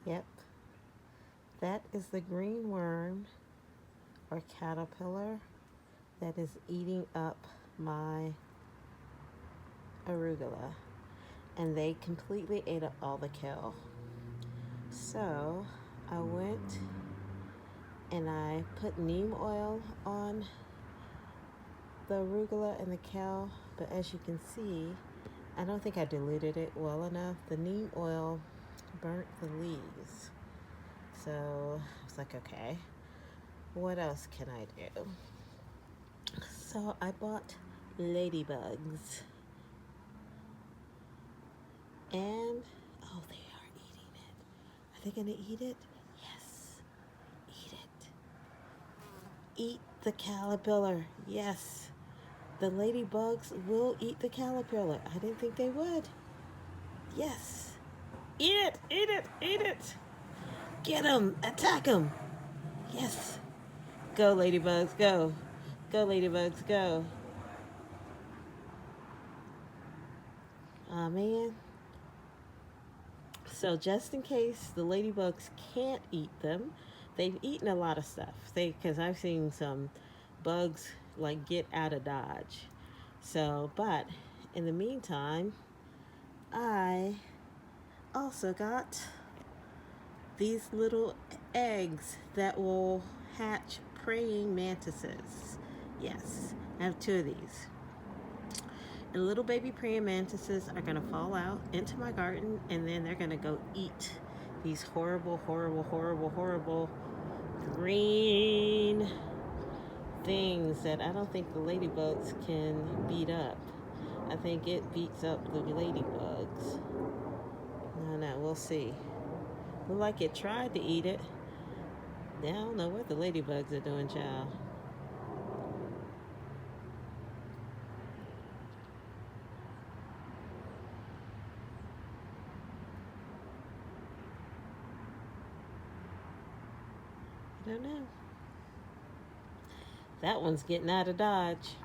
Yep, that is the green worm or caterpillar that is eating up my arugula. And they completely ate up all the kale. So I went and I put neem oil on the arugula and the kale, but as you can see, I don't think I diluted it well enough. The neem oil burnt the leaves. So I was like, okay, what else can I do? So I bought ladybugs. And, oh, they are eating it. Are they going to eat it? Yes. Eat it. Eat the caterpillar. Yes. The ladybugs will eat the caterpillar. I didn't think they would. Yes. Eat it. Eat it. Eat it. Get them. Attack them. Yes. Go, ladybugs. Go. Go, ladybugs. Go. Oh, man. So just in case the ladybugs can't eat them, they've eaten a lot of stuff. Because I've seen some bugs like get out of Dodge. So, but in the meantime, I also got these little eggs that will hatch praying mantises. Yes, I have two of these. And little baby praying mantises are going to fall out into my garden, and then they're going to go eat these horrible, horrible, horrible, horrible green things that I don't think the ladybugs can beat up. I think it beats up the ladybugs. No, we'll see. Look like it tried to eat it. Now I don't know what the ladybugs are doing, child. I don't know. That one's getting out of Dodge.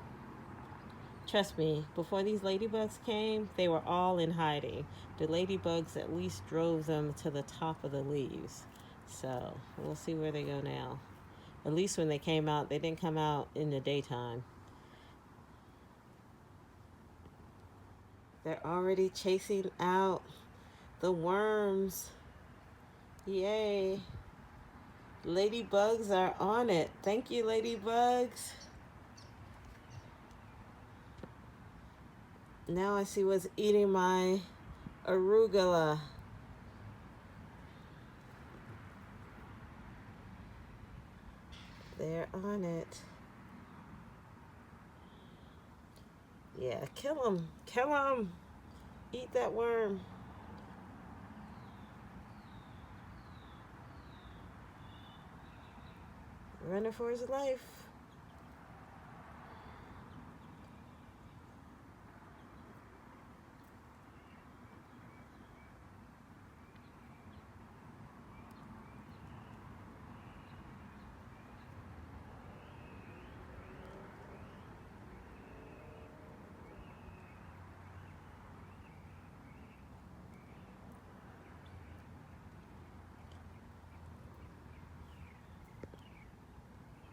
Trust me, before these ladybugs came, they were all in hiding. The ladybugs at least drove them to the top of the leaves. So we'll see where they go now. At least when they came out, they didn't come out in the daytime. They're already chasing out the worms. Yay. Ladybugs are on it. Thank you, ladybugs. Now I see what's eating my arugula. They're on it. Yeah, kill them. Kill them. Eat that worm. Running for his life.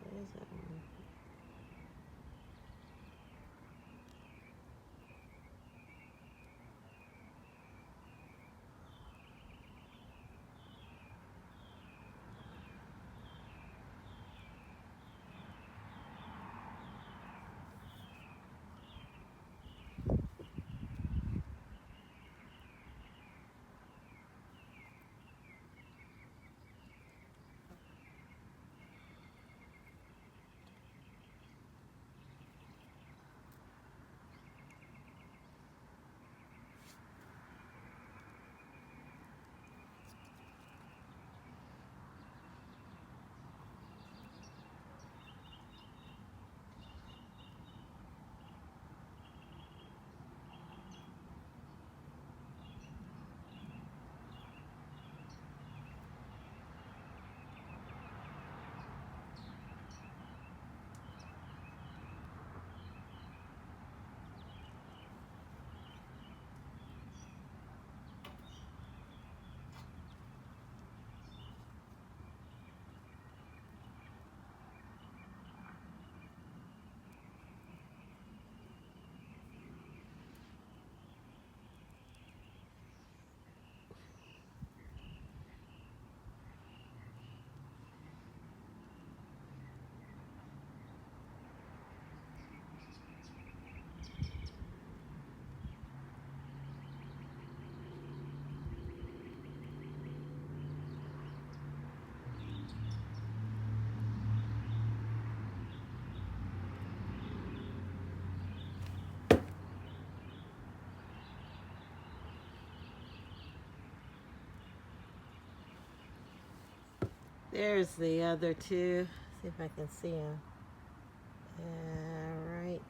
Where is that one? There's the other two. See if I can see them. All right.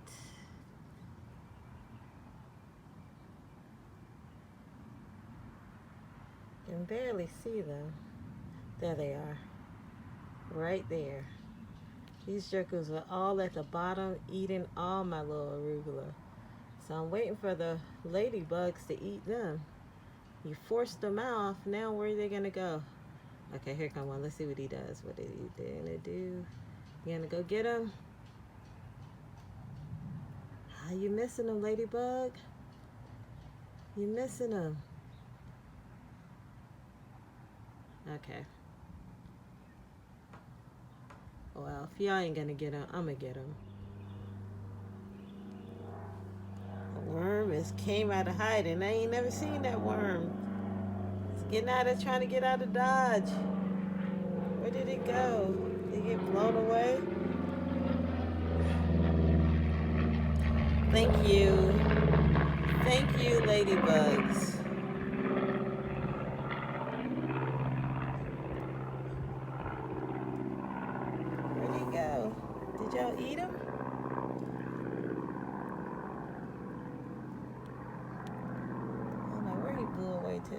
Can barely see them. There they are. Right there. These jokers are all at the bottom eating all my little arugula. So I'm waiting for the ladybugs to eat them. You forced them off. Now where are they going to go? Okay, here come one. Let's see what he does. What is he going to do? You going to go get him? Are you missing him, ladybug? You missing him? Okay. Well, if y'all ain't going to get him, I'm going to get him. The worm came out of hiding. I ain't never seen that worm. It's getting out of trying to get out of Dodge. Where did it go? Did it get blown away? Thank you. Thank you, ladybugs. Where'd he go? Did y'all eat him? I don't know where he blew away to.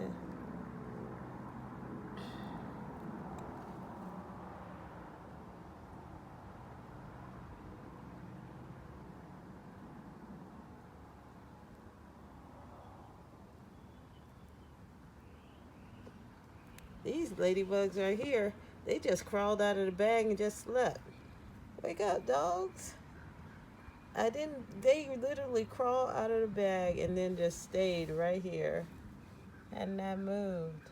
These ladybugs right here, they just crawled out of the bag and just slept. Wake up, dogs. They literally crawled out of the bag and then just stayed right here. Hadn't that moved.